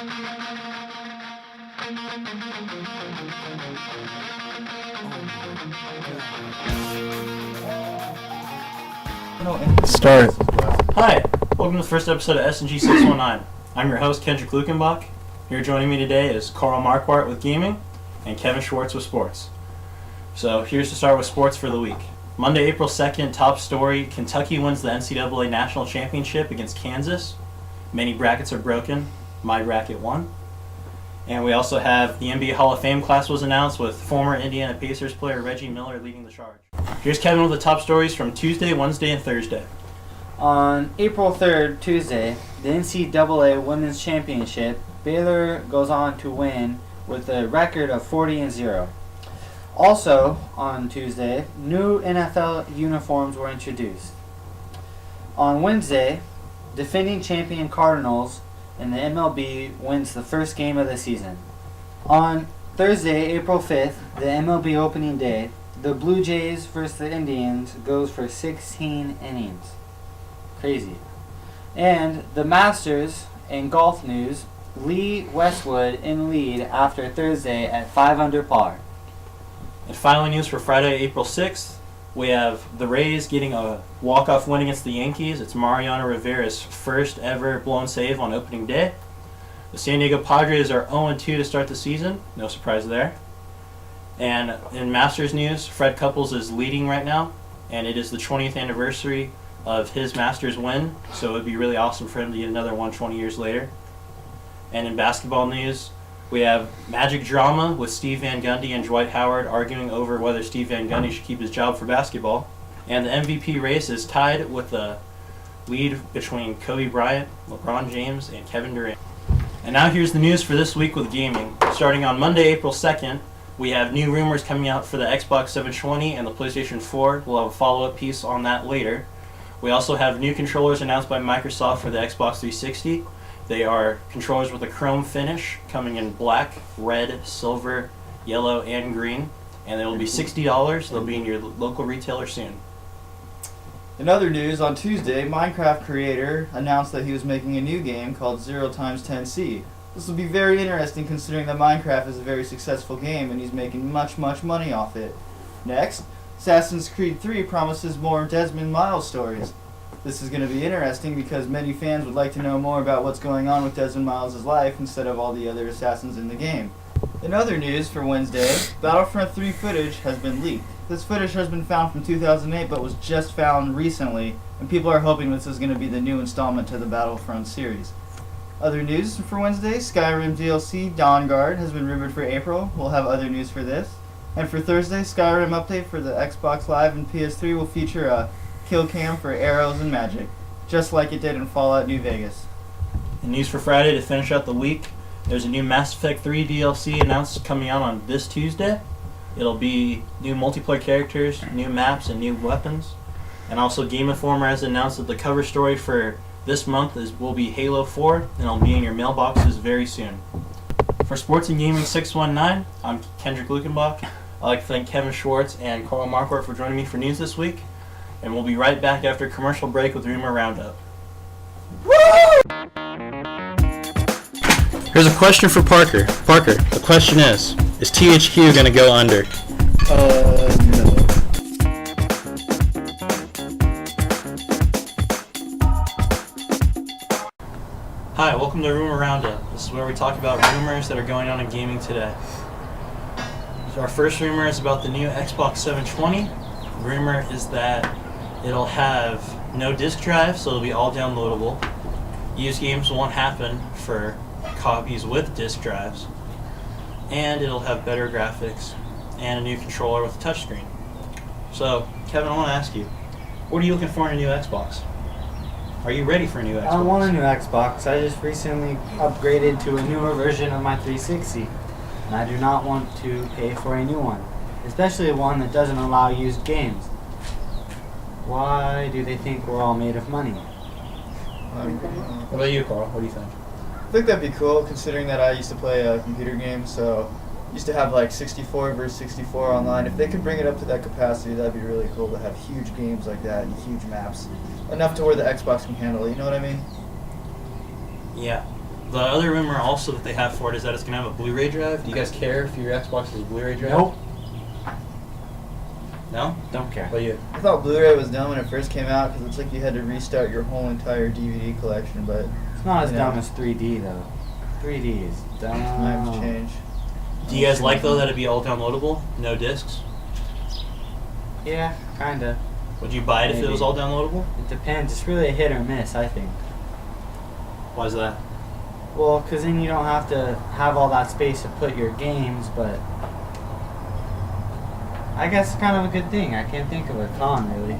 Start. Hi, welcome to the first episode of S&G 619. I'm your host, Kendrick Lukenbach. Here joining me today is Carl Marquardt with gaming and Kevin Schwartz with sports. So here's to start with sports for the week. Monday, April 2nd, top story, Kentucky wins the NCAA National Championship against Kansas. Many brackets are broken. My bracket won. And we also have the NBA Hall of Fame class was announced with former Indiana Pacers player Reggie Miller leading the charge. Here's Kevin with the top stories from Tuesday, Wednesday, and Thursday. On April 3rd, Tuesday, the NCAA Women's Championship, Baylor goes on to win with a record of 40-0. Also, on Tuesday, new NFL uniforms were introduced. On Wednesday, defending champion Cardinals in the MLB wins the first game of the season. On Thursday, April 5th, the MLB opening day, the Blue Jays versus the Indians goes for 16 innings. Crazy. And the Masters in golf news, Lee Westwood in lead after Thursday at 5 under par. And finally, news for Friday, April 6th, we have the Rays getting a walk-off win against the Yankees. It's Mariano Rivera's first ever blown save on opening day. The San Diego Padres are 0-2 to start the season. No surprise there. And in Masters news, Fred Couples is leading right now, and it is the 20th anniversary of his Masters win, so it would be really awesome for him to get another one 20 years later. And in basketball news, we have Magic drama with Steve Van Gundy and Dwight Howard arguing over whether Steve Van Gundy should keep his job for basketball. And the MVP race is tied with the lead between Kobe Bryant, LeBron James, and Kevin Durant. And now here's the news for this week with gaming. Starting on Monday, April 2nd, we have new rumors coming out for the Xbox 720 and the PlayStation 4. We'll have a follow-up piece on that later. We also have new controllers announced by Microsoft for the Xbox 360. They are controllers with a chrome finish coming in black, red, silver, yellow, and green. And they will be $60. They'll be in your local retailer soon. In other news, on Tuesday, Minecraft creator announced that he was making a new game called 0x10C. This will be very interesting considering that Minecraft is a very successful game and he's making much money off it. Next, Assassin's Creed 3 promises more Desmond Miles stories. This is going to be interesting because many fans would like to know more about what's going on with Desmond Miles' life instead of all the other assassins in the game. In other news for Wednesday, Battlefront 3 footage has been leaked. This footage has been found from 2008 but was just found recently, and people are hoping this is going to be the new installment to the Battlefront series. Other news for Wednesday, Skyrim DLC Dawnguard has been rumored for April. We'll have other news for this. And for Thursday, Skyrim update for the Xbox Live and PS3 will feature a kill cam for arrows and magic, just like it did in Fallout New Vegas. And news for Friday to finish out the week, there's a new Mass Effect 3 DLC announced coming out on this Tuesday. It'll be new multiplayer characters, new maps, and new weapons. And also Game Informer has announced that the cover story for this month will be Halo 4, and it'll be in your mailboxes very soon. For Sports and Gaming 619, I'm Kendrick Lukenbach. I'd like to thank Kevin Schwartz and Carl Marquardt for joining me for news this week. And we'll be right back after a commercial break with Rumor Roundup. Woo! Here's a question for Parker. Parker, the question is THQ going to go under? No. Hi, welcome to Rumor Roundup. This is where we talk about rumors that are going on in gaming today. So our first rumor is about the new Xbox 720. The rumor is that it'll have no disk drive, so it'll be all downloadable. Used games won't happen for copies with disk drives. And it'll have better graphics and a new controller with a touchscreen. So, Kevin, I want to ask you, what are you looking for in a new Xbox? Are you ready for a new Xbox? I want a new Xbox. I just recently upgraded to a newer version of my 360. And I do not want to pay for a new one. Especially one that doesn't allow used games. Why do they think we're all made of money? What about you, Carl? What do you think? I think that'd be cool considering that I used to play a computer game, so used to have like 64 versus 64 online. If they could bring it up to that capacity, that'd be really cool to have huge games like that and huge maps. Enough to where the Xbox can handle it, you know what I mean? Yeah. The other rumor also that they have for it is that it's going to have a Blu-ray drive. Do you guys care if your Xbox has a Blu-ray drive? Nope. No? Don't care. What you? I thought Blu-ray was dumb when it first came out because it's like you had to restart your whole entire DVD collection, but It's not as Yeah. dumb as 3D though. 3D is dumb. times change. Do you guys like though that it'd be all downloadable, no discs? Yeah, kinda. Would you buy it if it Maybe. was all downloadable? It depends. It's really a hit or miss, I think. Why is that? Well, 'cause then you don't have to have all that space to put your games, but I guess it's kind of a good thing. I can't think of a con, really.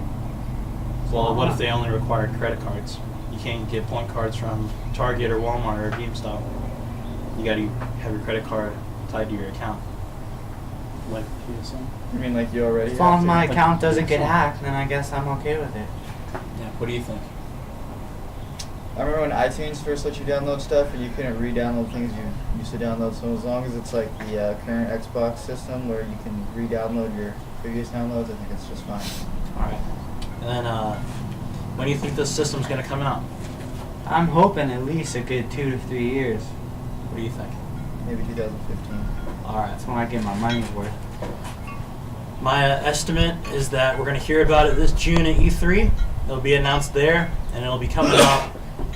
Well, what if they only required credit cards? You can't get point cards from Target or Walmart or GameStop. You got to have your credit card tied to your account. Like PSN. I mean, like you already As long have as to. my Like, account doesn't get sure. hacked, then I guess I'm okay with it. Yeah. What do you think? I remember when iTunes first let you download stuff and you couldn't re-download things you used to download. So as long as it's like the current Xbox system where you can re-download your previous downloads, I think it's just fine. All right. And then, when do you think this system's gonna come out? I'm hoping at least a good 2 to 3 years. What do you think? Maybe 2015. All right. That's when I get my money's worth. My estimate is that we're gonna hear about it this June at E3. It'll be announced there, and it'll be coming out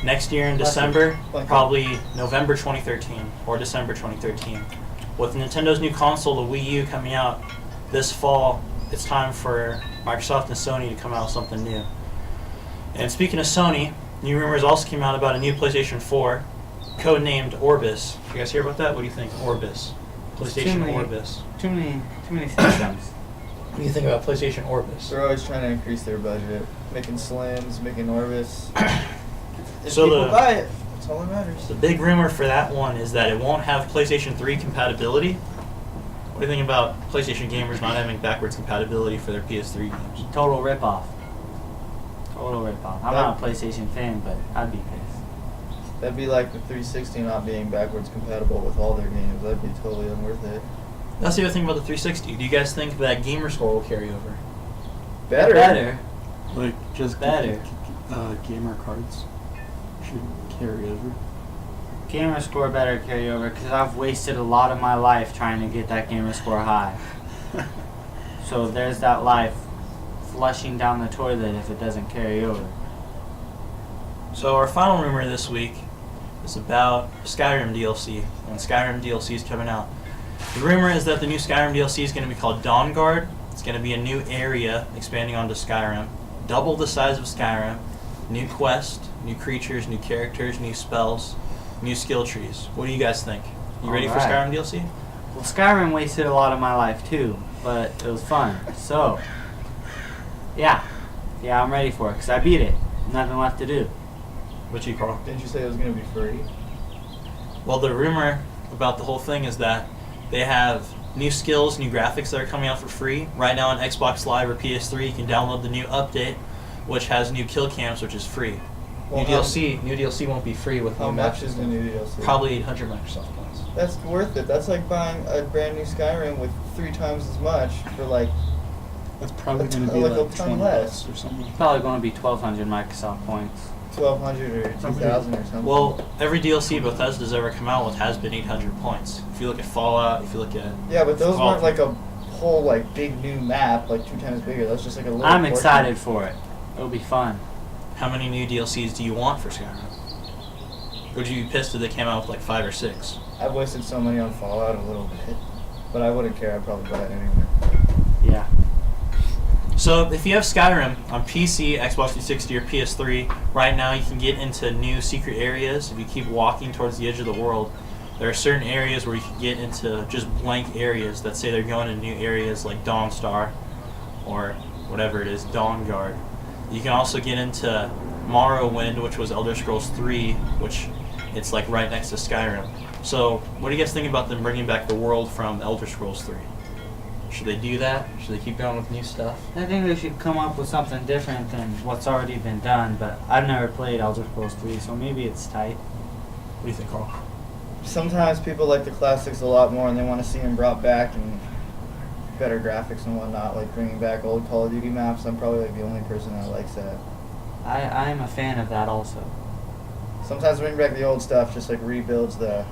next year in December, probably November 2013 or December 2013. With Nintendo's new console, the Wii U, coming out this fall, it's time for Microsoft and Sony to come out with something new. And speaking of Sony, new rumors also came out about a new PlayStation 4, codenamed Orbis. You guys hear about that? What do you think? Orbis. PlayStation many- Orbis. Too many systems. What do you think about PlayStation Orbis? They're always trying to increase their budget, making Slims, making Orbis. If So people the- buy it, that's all that matters. The big rumor for that one is that it won't have PlayStation 3 compatibility. What do you think about PlayStation gamers not having backwards compatibility for their PS3 games? Total ripoff. Total ripoff. I'm not a PlayStation fan, but I'd be pissed. That'd be like the 360 not being backwards compatible with all their games. That'd be totally unworth it. That's the other thing about the 360. Do you guys think that gamer score will carry over? Better. Like just Better. gamer cards should carry over. Gamer score better carry over because I've wasted a lot of my life trying to get that gamer score high. So there's that life flushing down the toilet if it doesn't carry over. So our final rumor this week is about Skyrim DLC, and Skyrim DLC is coming out. The rumor is that the new Skyrim DLC is going to be called Dawnguard. It's going to be a new area expanding onto Skyrim, double the size of Skyrim, new quest, new creatures, new characters, new spells, new skill trees. What do you guys think? You ready for Alright. Skyrim DLC? Well, Skyrim wasted a lot of my life too, but it was fun. So, yeah, I'm ready for it because I beat it. Nothing left to do. What you, Carl? Didn't you say it was going to be free? Well, the rumor about the whole thing is that they have new skills, new graphics that are coming out for free. Right now on Xbox Live or PS3, you can download the new update, which has new kill cams, which is free. Well, New DLC won't be free with How new much maps. is the new DLC? Probably 800 Microsoft points. That's worth it. That's like buying a brand new Skyrim with 3 times as much for like That's probably A going to ton- be like a like ton 20 less. bucks or something. Probably going to be 1,200 Microsoft points. 1,200 or 2,000 or something. Well, every DLC Bethesda's ever come out with has been 800 points. If you look at Fallout, if you look at... yeah, but those Fallout- weren't like a whole like big new map, like 2 times bigger. That's just like a little. I'm portion. excited for it. It'll be fun. How many new DLCs do you want for Skyrim? Would you be pissed if they came out with like 5 or 6? I've wasted so money on Fallout a little bit, but I wouldn't care. I'd probably buy it anyway. Yeah. So if you have Skyrim on PC, Xbox 360, or PS3, right now you can get into new secret areas. If you keep walking towards the edge of the world, there are certain areas where you can get into just blank areas that say they're going to new areas like Dawnstar or whatever it is, Dawnguard. You can also get into Morrowind, which was Elder Scrolls 3, which it's like right next to Skyrim. So what do you guys think about them bringing back the world from Elder Scrolls 3? Should they do that? Should they keep going with new stuff? I think they should come up with something different than what's already been done, but I've never played Elder Scrolls 3, so maybe it's tight. What do you think, Carl? Sometimes people like the classics a lot more, and they want to see them brought back and better graphics and whatnot, like bringing back old Call of Duty maps. I'm probably like the only person that likes that. I am a fan of that also. Sometimes bringing back the old stuff just like rebuilds the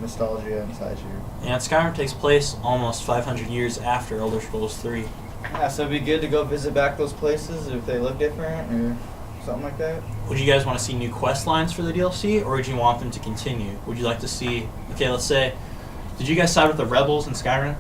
nostalgia inside you. And Skyrim takes place almost 500 years after Elder Scrolls 3. Yeah, so it'd be good to go visit back those places if they look different or something like that. Would you guys want to see new quest lines for the DLC, or would you want them to continue? Would you like to see, okay, let's say, did you guys side with the Rebels in Skyrim?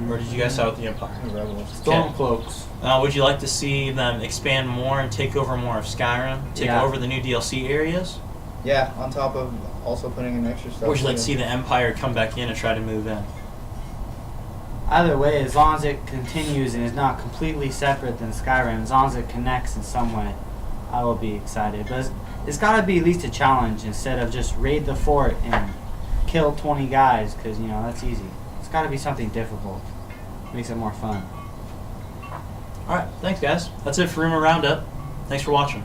Or did you guys side with the Empire? The Rebels. Stormcloaks. Would you like to see them expand more and take over more of Skyrim? Take Yeah. over the new DLC areas? Yeah, on top of also putting in extra stuff. Or would you like to see the Empire come back in and try to move in? Either way, as long as it continues and is not completely separate than Skyrim, as long as it connects in some way, I will be excited. But it's got to be at least a challenge instead of just raid the fort and kill 20 guys, because, you know, that's easy. It's got to be something difficult. Makes it more fun. Alright, thanks guys. That's it for Rumor Roundup. Thanks for watching.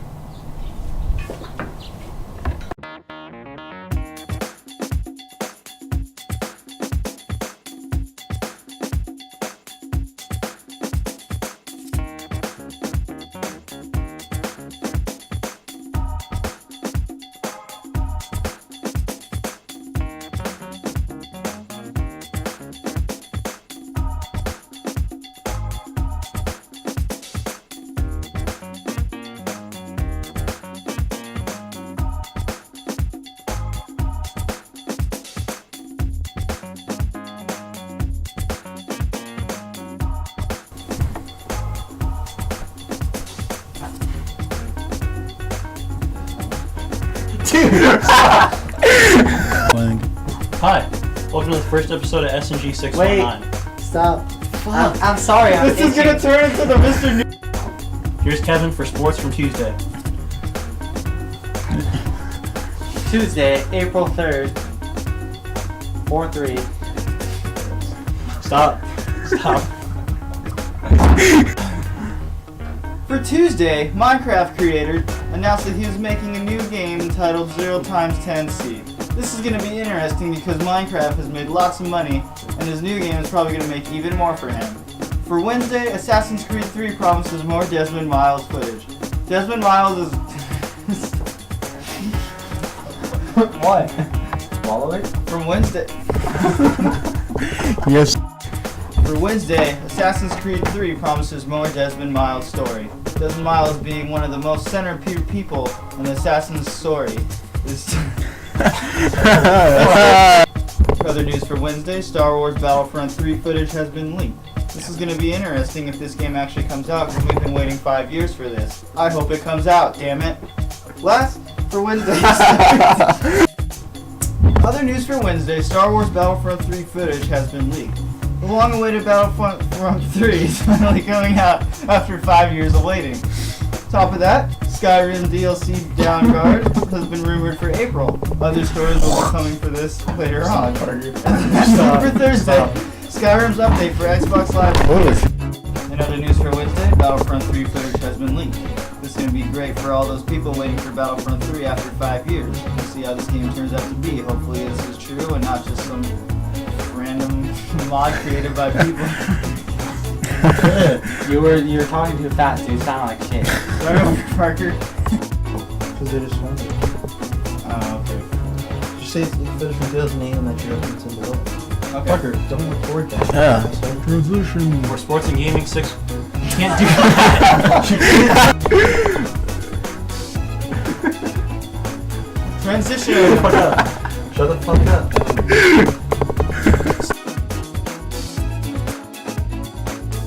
Hi, welcome to the first episode of SNG 619. Stop. I'm sorry. This is gonna turn into the Mr. New. Here's Kevin for Sports from Tuesday. Tuesday, April 3rd, 4-3. Stop. Stop. For Tuesday, Minecraft creator announced that he was making a new game entitled 0x10C. This is going to be interesting because Minecraft has made lots of money, and his new game is probably going to make even more for him. For Wednesday, Assassin's Creed 3 promises more Desmond Miles footage. Desmond Miles is... What? Swallow it? From Wednesday... Yes. For Wednesday, Assassin's Creed 3 promises more Desmond Miles story. Desmond Miles being one of the most centerpiece people in the Assassin's story. Other news for Wednesday, Star Wars Battlefront 3 footage has been leaked. This is going to be interesting if this game actually comes out because we've been waiting 5 years for this. I hope it comes out, damn it. Last, for Wednesday... Other news for Wednesday, Star Wars Battlefront 3 footage has been leaked. The long-awaited Battlefront 3 is finally coming out after 5 years of waiting. Top of that, Skyrim DLC Downguard has been rumored for April. Other stories will be coming for this later on. For Thursday, Skyrim's update for Xbox Live. In other news for Wednesday, Battlefront 3 footage has been leaked. This is going to be great for all those people waiting for Battlefront 3 after 5 years. We'll see how this game turns out to be. Hopefully this is true and not just some random mod created by people. You were talking too fast, dude. You sound like shit. Sorry, Parker. Because they just found it. Oh, okay. Did you say it's footage from 2008 and that you're open to the Okay. Parker, don't record that. Yeah. So, Transition. For Sports and Gaming 6... You can't do that! Transition. Shut the fuck up.